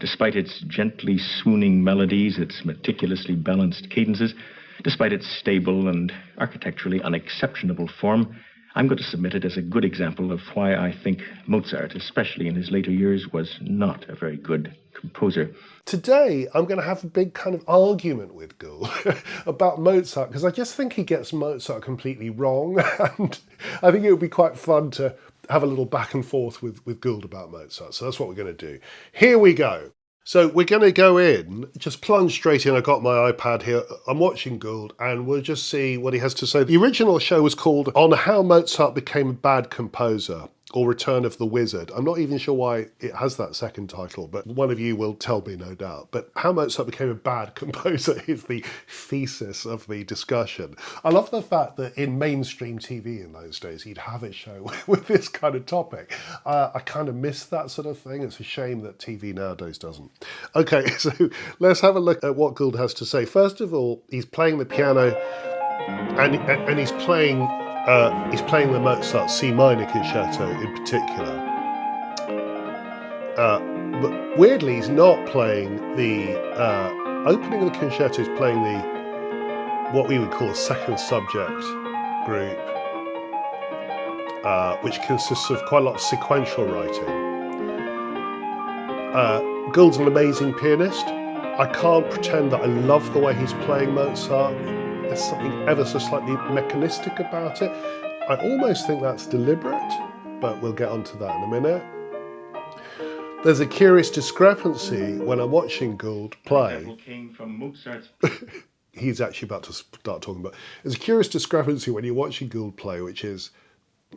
despite its gently swooning melodies, its meticulously balanced cadences, despite its stable and architecturally unexceptionable form, I'm going to submit it as a good example of why I think Mozart, especially in his later years, was not a very good composer. Today, I'm going to have a big kind of argument with Gould about Mozart, because I just think he gets Mozart completely wrong, and I think it would be quite fun to have a little back and forth with Gould about Mozart. So that's what we're going to do. Here we go. So we're going to go in, just plunge straight in. I got my iPad here. I'm watching Gould, and we'll just see what he has to say. The original show was called On How Mozart Became a Bad Composer, or Return of the Wizard. I'm not even sure why it has that second title, but one of you will tell me, no doubt. But How Mozart Became a Bad Composer is the thesis of the discussion. I love the fact that in mainstream TV in those days, he'd have a show with this kind of topic. I kind of miss that sort of thing. It's a shame that TV nowadays doesn't. Okay, so let's have a look at what Gould has to say. First of all, he's playing the piano, and he's playing the Mozart C minor concerto in particular. But weirdly, he's not playing the opening of the concerto. He's playing what we would call a second subject group, which consists of quite a lot of sequential writing. Gould's an amazing pianist. I can't pretend that I love the way he's playing Mozart. There's something ever so slightly mechanistic about it. I almost think that's deliberate, but we'll get onto that in a minute. There's a curious discrepancy when I'm watching Gould play. Came from Mozart's. He's actually about to start talking about. There's a curious discrepancy when you're watching Gould play, which is,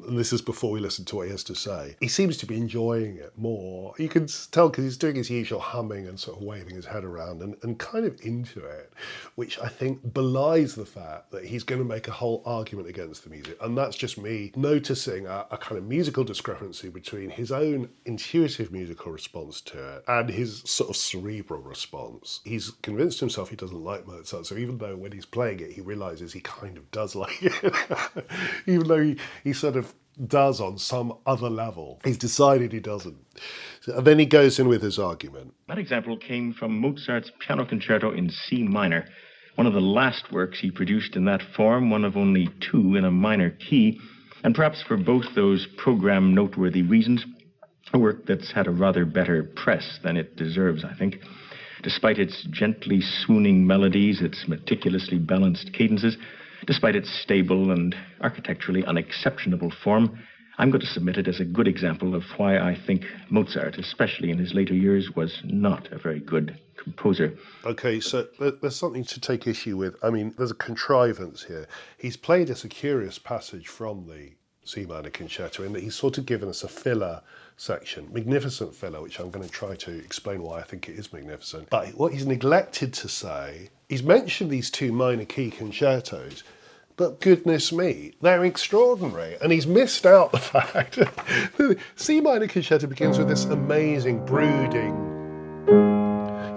and this is before we listen to what he has to say, he seems to be enjoying it more. You can tell because he's doing his usual humming and sort of waving his head around and kind of into it, which I think belies the fact that he's going to make a whole argument against the music. And that's just me noticing a kind of musical discrepancy between his own intuitive musical response to it and his sort of cerebral response. He's convinced himself he doesn't like Mozart, so even though when he's playing it, he realises he kind of does like it, even though he sort of does on some other level. He's decided he doesn't. And then he goes in with his argument. That example came from Mozart's piano concerto in C minor, one of the last works he produced in that form, one of only two in a minor key, and perhaps for both those program noteworthy reasons, a work that's had a rather better press than it deserves, I think. Despite its gently swooning melodies, its meticulously balanced cadences, despite its stable and architecturally unexceptionable form, I'm going to submit it as a good example of why I think Mozart, especially in his later years, was not a very good composer. Okay, so there's something to take issue with. I mean, there's a contrivance here. He's played us a curious passage from the C minor concerto in that he's sort of given us a filler section, magnificent filler, which I'm going to try to explain why I think it is magnificent. But what he's neglected to say, he's mentioned these two minor key concertos, but goodness me, they're extraordinary. And he's missed out the fact that the C minor concerto begins with this amazing brooding.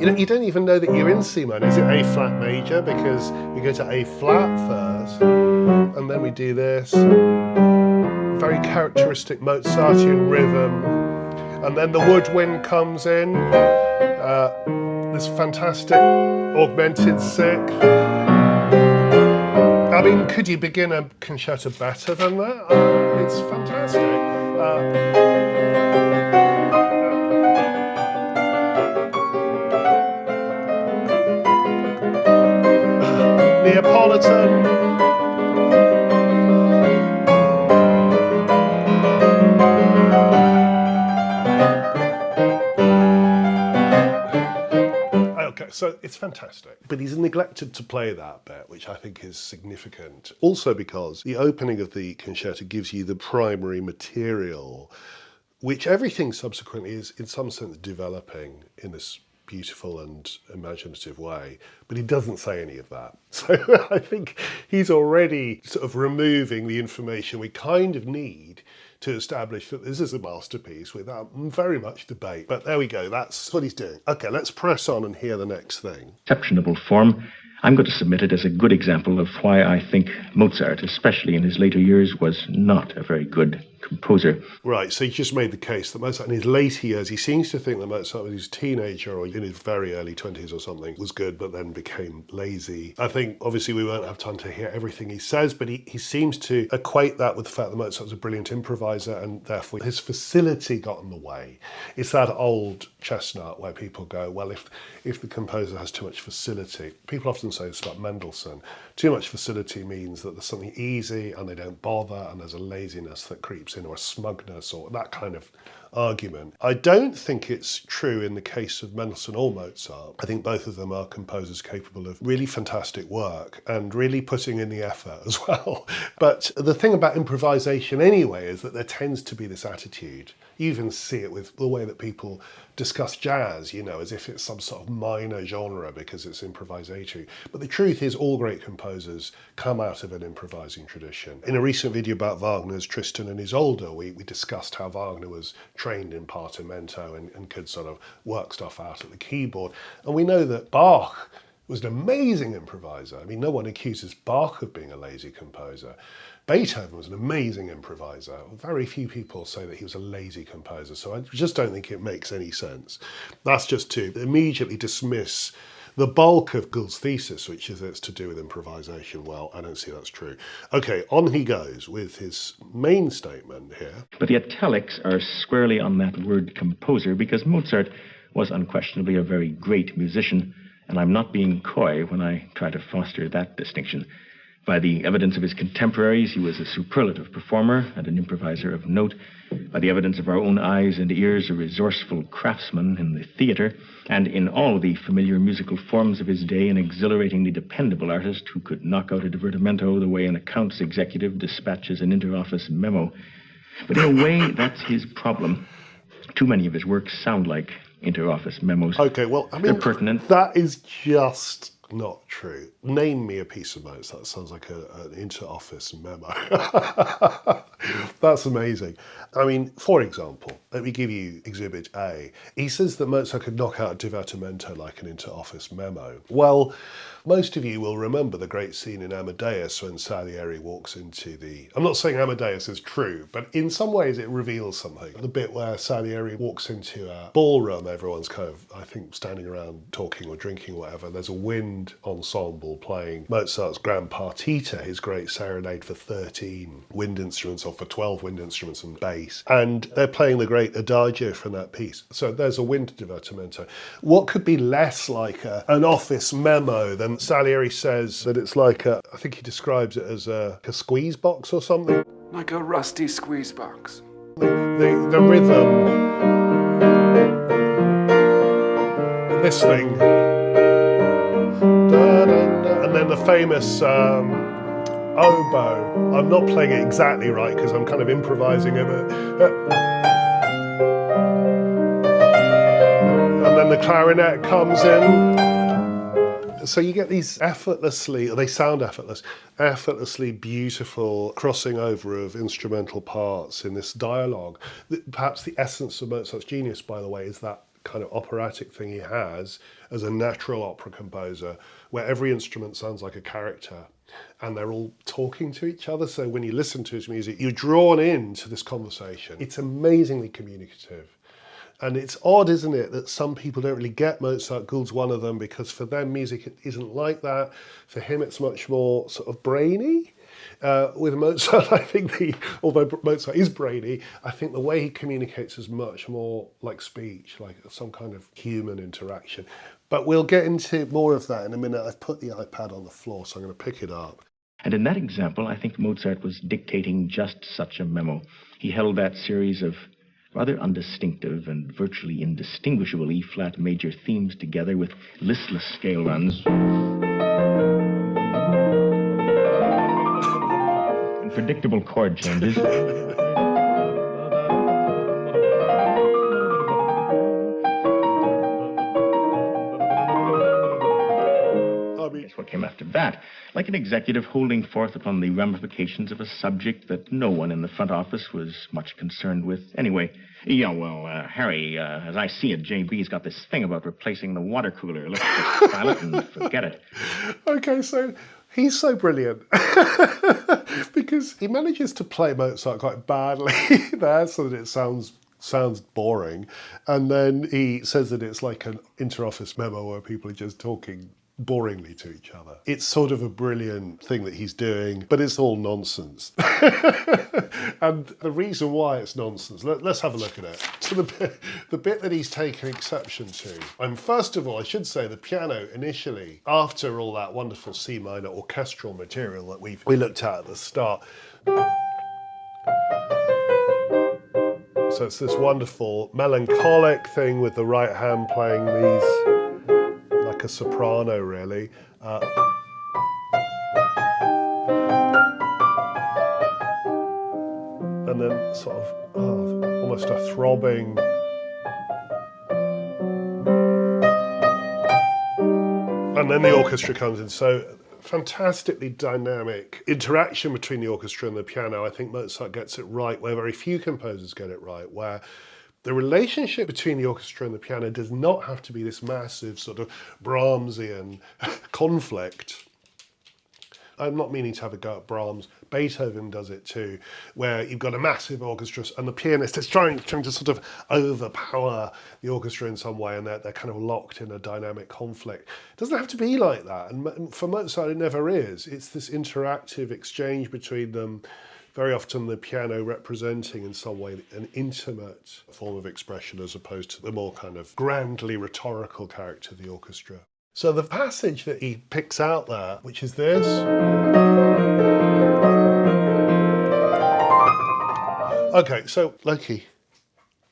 You don't even know that you're in C minor. Is it A flat major? Because we go to A flat first, and then we do this. Very characteristic Mozartian rhythm. And then the woodwind comes in. This fantastic augmented sixth. I mean, could you begin a concerto better than that? It's fantastic. Neapolitan. So it's fantastic, but he's neglected to play that bit, which I think is significant. Also because the opening of the concerto gives you the primary material, which everything subsequently is in some sense developing in this beautiful and imaginative way, but he doesn't say any of that. So I think he's already sort of removing the information we kind of need to establish that this is a masterpiece without very much debate. But there we go, that's what he's doing. Okay, let's press on and hear the next thing. Exceptionable form. I'm going to submit it as a good example of why I think Mozart, especially in his later years, was not a very good composer. Right, so you just made the case that Mozart in his later years, he seems to think that Mozart when he was a teenager or in his very early 20s or something was good, but then became lazy. I think obviously we won't have time to hear everything he says, but he seems to equate that with the fact that Mozart was a brilliant improviser and therefore his facility got in the way. It's that old chestnut where people go, well, if the composer has too much facility, people often say this about Mendelssohn, too much facility means that there's something easy and they don't bother and there's a laziness that creeps in or a smugness or that kind of argument. I don't think it's true in the case of Mendelssohn or Mozart. I think both of them are composers capable of really fantastic work and really putting in the effort as well. But the thing about improvisation anyway is that there tends to be this attitude. You even see it with the way that people discuss jazz, you know, as if it's some sort of minor genre because it's improvisatory. But the truth is all great composers come out of an improvising tradition. In a recent video about Wagner's Tristan and Isolde, we discussed how Wagner was trained in partimento and could sort of work stuff out at the keyboard. And we know that Bach was an amazing improviser. I mean, no one accuses Bach of being a lazy composer. Beethoven was an amazing improviser. Very few people say that he was a lazy composer, so I just don't think it makes any sense. That's just to immediately dismiss the bulk of Gould's thesis, which is it's to do with improvisation. Well, I don't see that's true. Okay, on he goes with his main statement here. But the italics are squarely on that word composer because Mozart was unquestionably a very great musician, and I'm not being coy when I try to foster that distinction. By the evidence of his contemporaries, he was a superlative performer and an improviser of note. By the evidence of our own eyes and ears, a resourceful craftsman in the theatre, and in all the familiar musical forms of his day, an exhilaratingly dependable artist who could knock out a divertimento the way an accounts executive dispatches an inter-office memo. But in a way, that's his problem. Too many of his works sound like inter-office memos. Okay, well, I mean, they're pertinent. That is just not true. Name me a piece of Mozart that sounds like an inter-office memo. That's amazing. I mean, for example, let me give you Exhibit A. He says that Mozart could knock out a divertimento like an inter-office memo. Well, most of you will remember the great scene in Amadeus when Salieri walks into the... I'm not saying Amadeus is true, but in some ways it reveals something. The bit where Salieri walks into a ballroom, everyone's kind of, I think, standing around talking or drinking or whatever. There's a wind ensemble playing Mozart's Grand Partita, his great serenade for 13 wind instruments, or for 12 wind instruments and bass. And they're playing the great adagio from that piece. So there's a wind divertimento. What could be less like an office memo than Salieri says that it's like I think he describes it as a squeeze box or something? Like a rusty squeeze box. The rhythm, this thing, and then the famous oboe. I'm not playing it exactly right because I'm kind of improvising it, but, and then the clarinet comes in. So you get these effortlessly, or they sound effortlessly beautiful crossing over of instrumental parts in this dialogue. Perhaps the essence of Mozart's genius, by the way, is that kind of operatic thing he has as a natural opera composer, where every instrument sounds like a character and they're all talking to each other. So when you listen to his music, you're drawn into this conversation. It's amazingly communicative. And it's odd, isn't it, that some people don't really get Mozart. Gould's one of them, because for them music isn't like that. For him it's much more sort of brainy. With Mozart, I think although Mozart is brainy, I think the way he communicates is much more like speech, like some kind of human interaction. But we'll get into more of that in a minute. I've put the iPad on the floor, so I'm going to pick it up. And in that example, I think Mozart was dictating just such a memo. He held that series of rather undistinctive and virtually indistinguishable E-flat major themes together with listless scale runs and predictable chord changes. It's what came after that, like an executive holding forth upon the ramifications of a subject that no one in the front office was much concerned with anyway. Yeah, well, Harry, as I see it, JB's got this thing about replacing the water cooler. Let's just file it and forget it. Okay, so he's so brilliant because he manages to play Mozart quite badly there so that it sounds boring, and then he says that it's like an inter-office memo where people are just talking boringly to each other. It's sort of a brilliant thing that he's doing, but it's all nonsense. And the reason why it's nonsense, let's have a look at it. So the bit that he's taken exception to, and first of all, I should say the piano initially, after all that wonderful C minor orchestral material that we looked at the start, so it's this wonderful melancholic thing with the right hand playing these, like a soprano really. And then sort of almost a throbbing. And then the orchestra comes in. So fantastically dynamic interaction between the orchestra and the piano. I think Mozart gets it right, where very few composers get it right, where the relationship between the orchestra and the piano does not have to be this massive sort of Brahmsian conflict. I'm not meaning to have a go at Brahms. Beethoven does it too, where you've got a massive orchestra and the pianist is trying to sort of overpower the orchestra in some way, and they're kind of locked in a dynamic conflict. It doesn't have to be like that, and for Mozart it never is. It's this interactive exchange between them, very often the piano representing in some way an intimate form of expression as opposed to the more kind of grandly rhetorical character of the orchestra. So the passage that he picks out there, which is this. Okay, so Loki.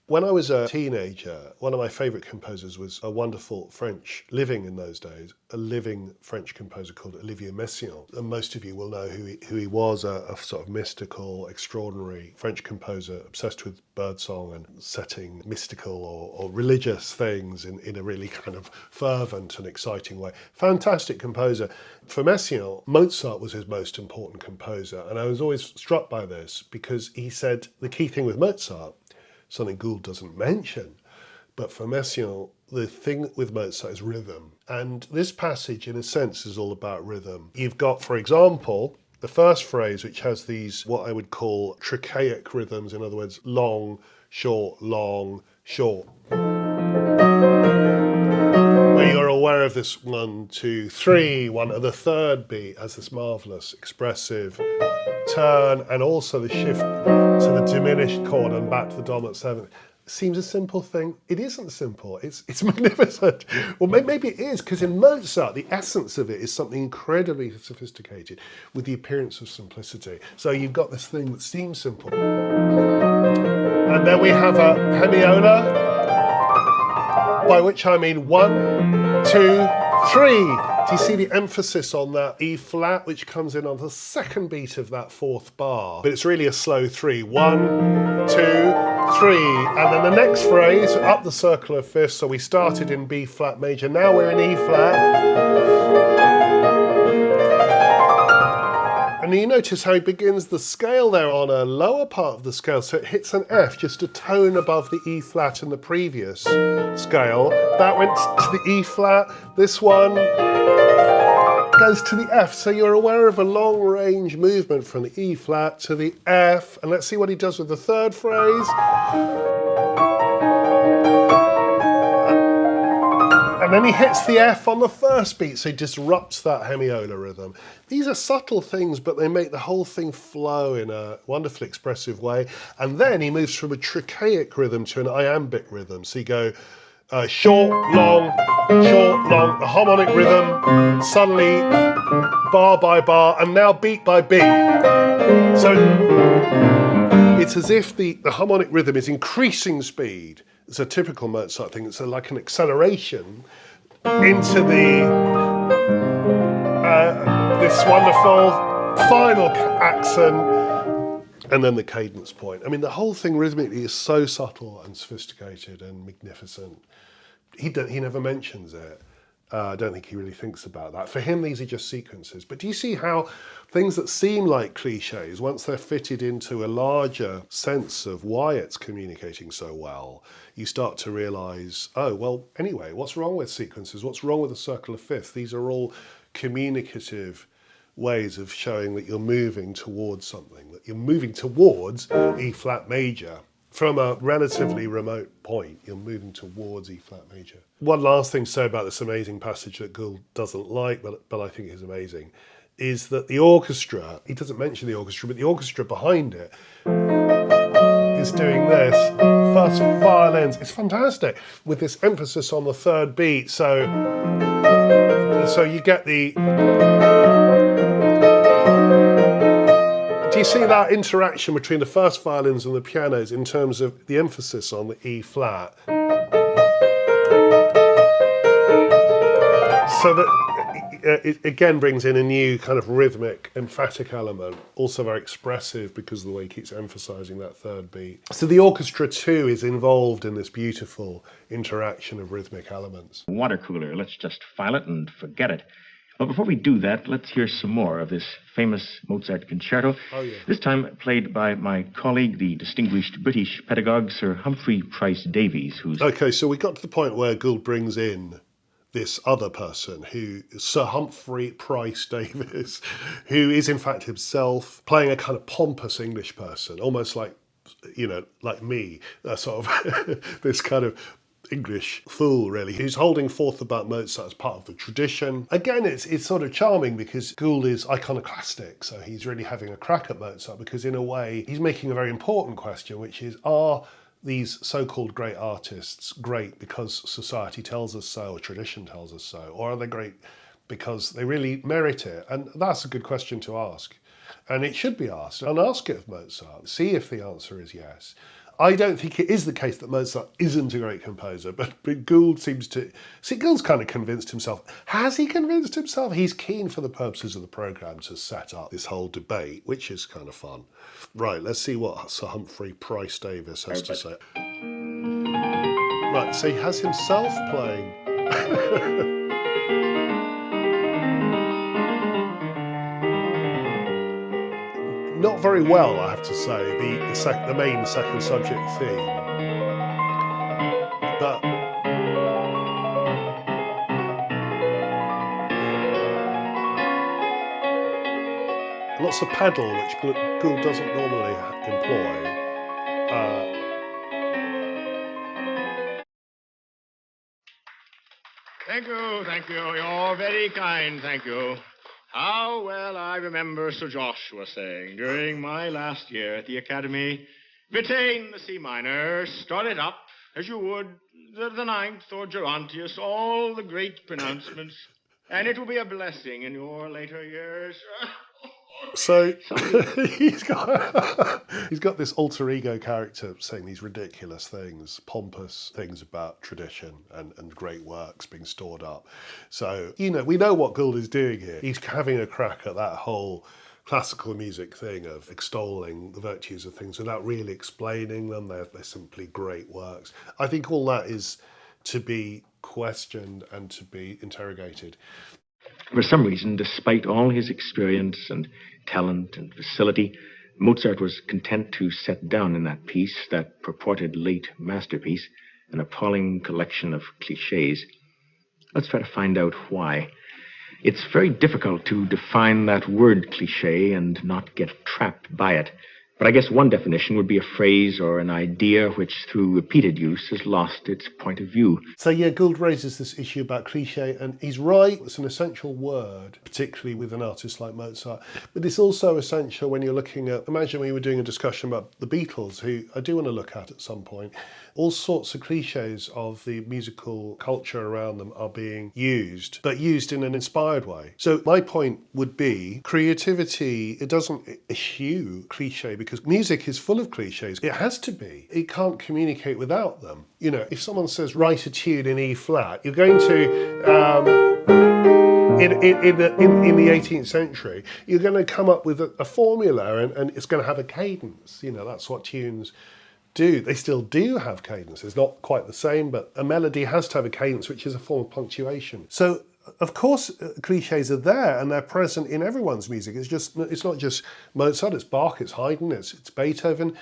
When I was a teenager, one of my favourite composers was a wonderful French, living in those days, a living French composer called Olivier Messiaen. And most of you will know who he was, a sort of mystical, extraordinary French composer obsessed with birdsong and setting mystical or religious things in a really kind of fervent and exciting way. Fantastic composer. For Messiaen, Mozart was his most important composer. And I was always struck by this because he said the key thing with Mozart, something Gould doesn't mention, but for Messiaen, the thing with Mozart is rhythm. And this passage, in a sense, is all about rhythm. You've got, for example, the first phrase, which has these, what I would call trochaic rhythms, in other words, long, short, where you're aware of this 1, 2, 3, one at the third beat has this marvellous expressive turn, and also the shift to the diminished chord and back to the dominant seventh. Seems a simple thing. It isn't simple. It's magnificent. Well, maybe it is, because in Mozart, the essence of it is something incredibly sophisticated with the appearance of simplicity. So you've got this thing that seems simple. And then we have a hemiola, by which I mean 1, 2, 3. Do you see the emphasis on that E flat, which comes in on the second beat of that fourth bar? But it's really a slow 3. 1, 2, 3. And then the next phrase, up the circle of fifths. So we started in B flat major, now we're in E flat. And you notice how he begins the scale there on a lower part of the scale, so it hits an F, just a tone above the E flat in the previous scale. That went to the E flat, this one goes to the F, so you're aware of a long range movement from the E flat to the F, and let's see what he does with the third phrase. And then he hits the F on the first beat, so he disrupts that hemiola rhythm. These are subtle things, but they make the whole thing flow in a wonderfully expressive way. And then he moves from a trochaic rhythm to an iambic rhythm. So you go short, long, a harmonic rhythm, suddenly bar by bar, and now beat by beat. So it's as if the harmonic rhythm is increasing speed. It's a typical Mozart thing. It's like an acceleration into this wonderful final accent, and then the cadence point. I mean, the whole thing rhythmically is so subtle and sophisticated and magnificent. He never mentions it. I don't think he really thinks about that. For him, these are just sequences. But do you see how things that seem like cliches, once they're fitted into a larger sense of why it's communicating so well, you start to realise, oh, well, anyway, what's wrong with sequences? What's wrong with the circle of fifths? These are all communicative ways of showing that you're moving towards something, that you're moving towards E flat major. From a relatively remote point, you're moving towards E flat major. One last thing to say about this amazing passage that Gould doesn't like, but I think is amazing, is that the orchestra, he doesn't mention the orchestra, but the orchestra behind it is doing this. First violins, it's fantastic, with this emphasis on the third beat. So you get the... Do you see that interaction between the first violins and the pianos in terms of the emphasis on the E flat? So that it again brings in a new kind of rhythmic, emphatic element, also very expressive because of the way he keeps emphasising that third beat. So the orchestra too is involved in this beautiful interaction of rhythmic elements. Water cooler, let's just file it and forget it. But before we do that, let's hear some more of this famous Mozart concerto. Oh, yeah. This time played by my colleague, the distinguished British pedagogue, Sir Humphrey Price-Davies, who's... Okay, so we got to the point where Gould brings in this other person, who Sir Humphrey Price-Davies, who is in fact himself playing a kind of pompous English person, almost like, you know, like me, sort of this kind of English fool, really, who's holding forth about Mozart as part of the tradition. Again, it's sort of charming because Gould is iconoclastic, so he's really having a crack at Mozart because in a way he's making a very important question, which is, are these so-called great artists great because society tells us so or tradition tells us so, or are they great because they really merit it? And that's a good question to ask. And it should be asked, and ask it of Mozart. See if the answer is yes. I don't think it is the case that Mozart isn't a great composer, but Gould seems to... See, Gould's kind of convinced himself. Has he convinced himself? He's keen for the purposes of the programme to set up this whole debate, which is kind of fun. Right, let's see what Sir Humphrey Price-Davies has to say. Right, so he has himself playing... Not very well, I have to say, the main second subject theme. But lots of pedal, which Gould doesn't normally employ. Thank you. You're very kind, thank you. How well I remember Sir Joshua saying during my last year at the Academy, retain the C minor, start it up as you would the ninth or Gerontius, all the great pronouncements, and it will be a blessing in your later years. So he's got this alter ego character saying these ridiculous things, pompous things about tradition and great works being stored up. So, you know, we know what Gould is doing here. He's having a crack at that whole classical music thing of extolling the virtues of things without really explaining them. They're simply great works. I think all that is to be questioned and to be interrogated. For some reason, despite all his experience and talent and facility, Mozart was content to set down in that piece, that purported late masterpiece, an appalling collection of clichés. Let's try to find out why. It's very difficult to define that word cliché and not get trapped by it. But I guess one definition would be a phrase or an idea which, through repeated use, has lost its point of view. So yeah, Gould raises this issue about cliché, and he's right, it's an essential word, particularly with an artist like Mozart. But it's also essential when you're looking at, imagine we were doing a discussion about the Beatles, who I do want to look at some point. All sorts of clichés of the musical culture around them are being used, but used in an inspired way. So my point would be, creativity, it doesn't eschew cliché, because music is full of clichés. It has to be. It can't communicate without them. You know, if someone says, write a tune in E flat, you're going to, in the 18th century, you're going to come up with a formula and it's going to have a cadence. You know, that's what tunes they still do have cadences, not quite the same, but a melody has to have a cadence, which is a form of punctuation. So, of course, clichés are there and they're present in everyone's music. It's not just Mozart, it's Bach, it's Haydn, it's Beethoven.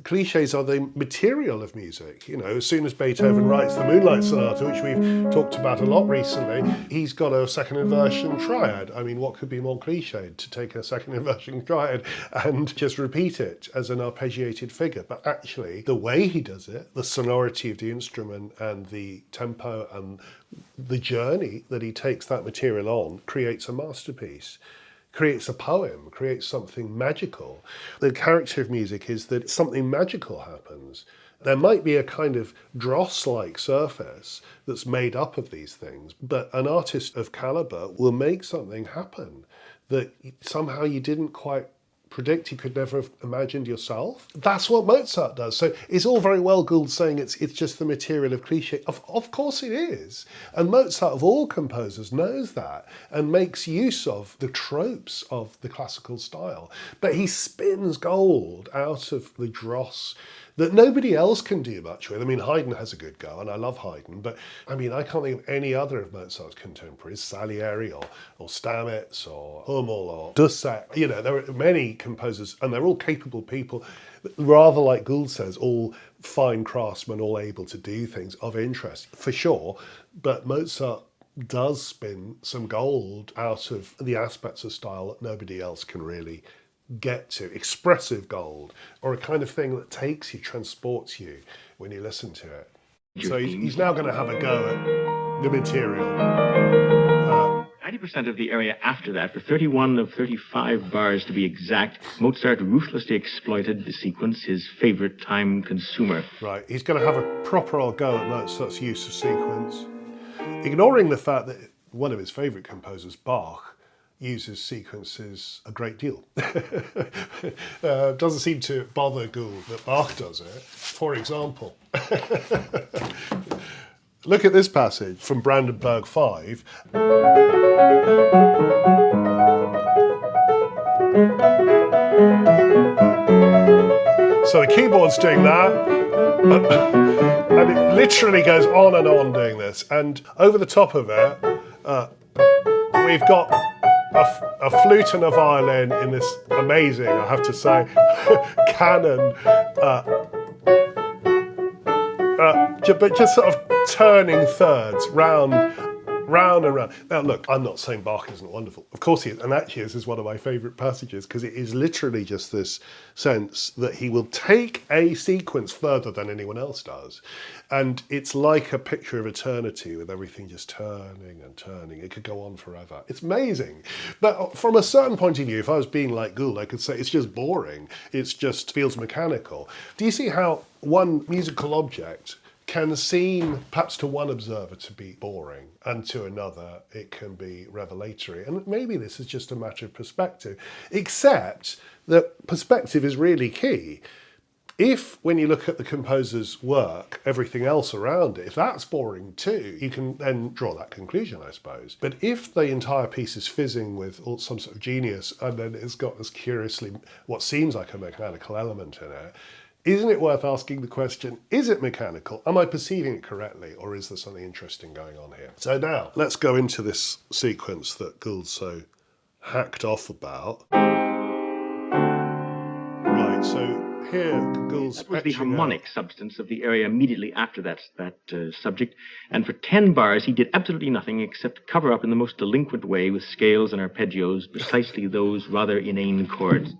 Clichés are the material of music. You know, as soon as Beethoven writes the Moonlight Sonata, which we've talked about a lot recently, he's got a second inversion triad. I mean, what could be more cliched to take a second inversion triad and just repeat it as an arpeggiated figure? But actually, the way he does it, the sonority of the instrument and the tempo and the journey that he takes that material on creates a masterpiece. Creates a poem, creates something magical. The character of music is that something magical happens. There might be a kind of dross-like surface that's made up of these things, but an artist of caliber will make something happen that somehow you didn't quite predict, you could never have imagined yourself. That's what Mozart does. So it's all very well Gould saying it's just the material of cliché. Of course it is. And Mozart, of all composers, knows that and makes use of the tropes of the classical style. But he spins gold out of the dross that nobody else can do much with. I mean, Haydn has a good go, and I love Haydn, but I mean, I can't think of any other of Mozart's contemporaries, Salieri or Stamitz or Hummel or Dussek. You know, there are many composers, and they're all capable people, rather like Gould says, all fine craftsmen, all able to do things of interest, for sure. But Mozart does spin some gold out of the aspects of style that nobody else can really get to. Expressive gold, or a kind of thing that takes you, transports you when you listen to it. So he's now going to have a go at the material. 90% of the area after that, for 31 of 35 bars to be exact, Mozart ruthlessly exploited the sequence, his favorite time consumer. Right, he's going to have a proper old go at Mozart's use of sequence, ignoring the fact that one of his favorite composers, Bach, uses sequences a great deal. Doesn't seem to bother Gould that Bach does it. For example, look at this passage from Brandenburg 5. So the keyboard's doing that, and it literally goes on and on doing this. And over the top of it, we've got a flute and a violin in this amazing, I have to say, canon, but just sort of turning thirds round and round. Now look, I'm not saying Bach isn't wonderful. Of course he is, and actually this is one of my favourite passages because it is literally just this sense that he will take a sequence further than anyone else does. And it's like a picture of eternity with everything just turning and turning. It could go on forever. It's amazing. But from a certain point of view, if I was being like Gould, I could say it's just boring. It just feels mechanical. Do you see how one musical object can seem, perhaps to one observer, to be boring, and to another it can be revelatory? And maybe this is just a matter of perspective, except that perspective is really key. If, when you look at the composer's work, everything else around it, if that's boring too, you can then draw that conclusion, I suppose. But if the entire piece is fizzing with some sort of genius, and then it's got this curiously, what seems like a mechanical element in it, isn't it worth asking the question, is it mechanical? Am I perceiving it correctly? Or is there something interesting going on here? So now, let's go into this sequence that Gould's so hacked off about. Right, so here Gould's that was the harmonic substance of the area immediately after that subject. And for 10 bars, he did absolutely nothing except cover up in the most delinquent way with scales and arpeggios, precisely those rather inane chords.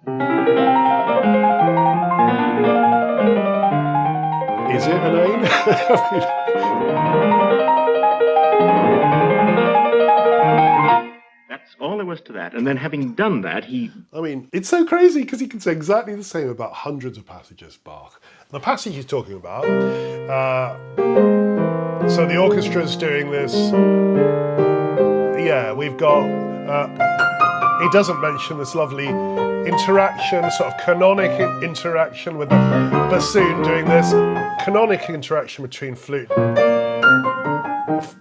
Is it inane? That's all there was to that. And then having done that, I mean, it's so crazy because he can say exactly the same about hundreds of passages, Bach. The passage he's talking about, so the orchestra's doing this. Yeah, we've got, he doesn't mention this lovely interaction, sort of canonic interaction with the bassoon doing this, canonic interaction between flute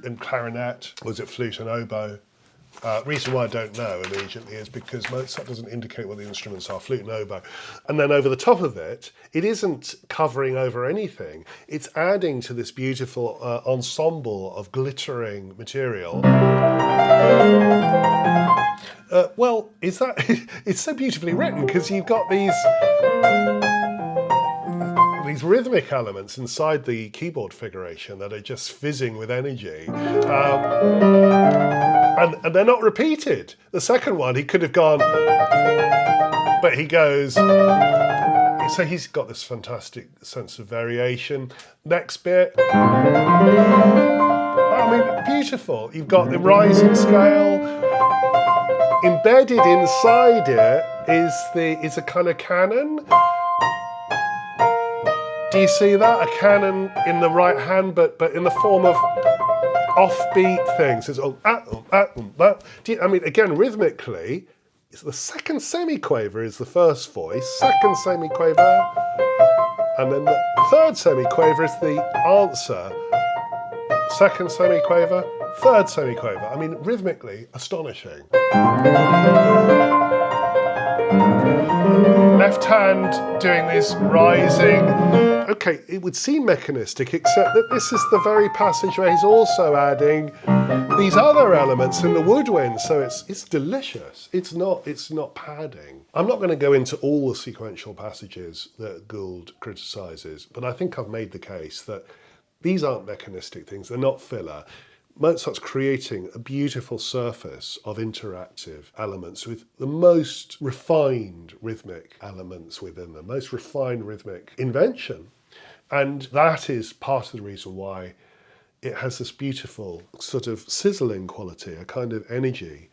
and clarinet, was it flute and oboe, Reason why I don't know immediately is because Mozart doesn't indicate what the instruments are, flute and oboe. And then over the top of it, it isn't covering over anything. It's adding to this beautiful ensemble of glittering material. Well, it's so beautifully written because you've got these rhythmic elements inside the keyboard figuration that are just fizzing with energy. And they're not repeated. The second one, he could have gone, but he goes, so he's got this fantastic sense of variation. Next bit, I mean, beautiful. You've got the rising scale. Embedded inside it is a kind of canon. Do you see that? A canon in the right hand, but in the form of offbeat things. It's I mean, again, rhythmically, it's the second semiquaver is the first voice, second semiquaver, and then the third semiquaver is the answer. Second semiquaver, third semiquaver. I mean, rhythmically, astonishing. Left hand doing this rising. Okay, it would seem mechanistic, except that this is the very passage where he's also adding these other elements in the woodwind. So it's delicious. It's not padding. I'm not going to go into all the sequential passages that Gould criticises, but I think I've made the case that these aren't mechanistic things. They're not filler. Mozart's creating a beautiful surface of interactive elements with the most refined rhythmic elements within them, most refined rhythmic invention. And that is part of the reason why it has this beautiful sort of sizzling quality, a kind of energy.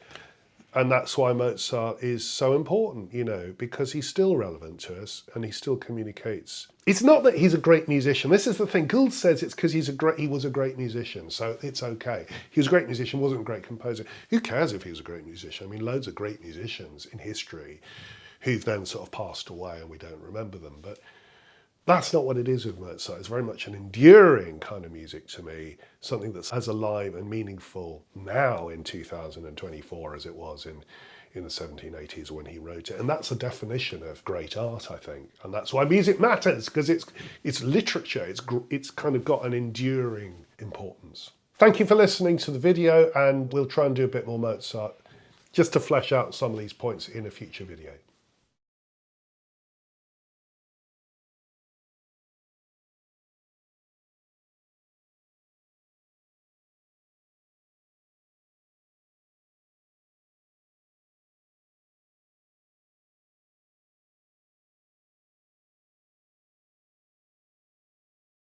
And that's why Mozart is so important, you know, because he's still relevant to us and he still communicates. It's not that he's a great musician. This is the thing. Gould says it's because he was a great musician, so it's okay. He was a great musician, wasn't a great composer. Who cares if he was a great musician? I mean, loads of great musicians in history who've then sort of passed away and we don't remember them. But that's not what it is with Mozart. It's very much an enduring kind of music to me, something that's as alive and meaningful now in 2024 as it was in the 1780s when he wrote it. And that's a definition of great art, I think. And that's why music matters, because it's literature. It's kind of got an enduring importance. Thank you for listening to the video, and we'll try and do a bit more Mozart just to flesh out some of these points in a future video.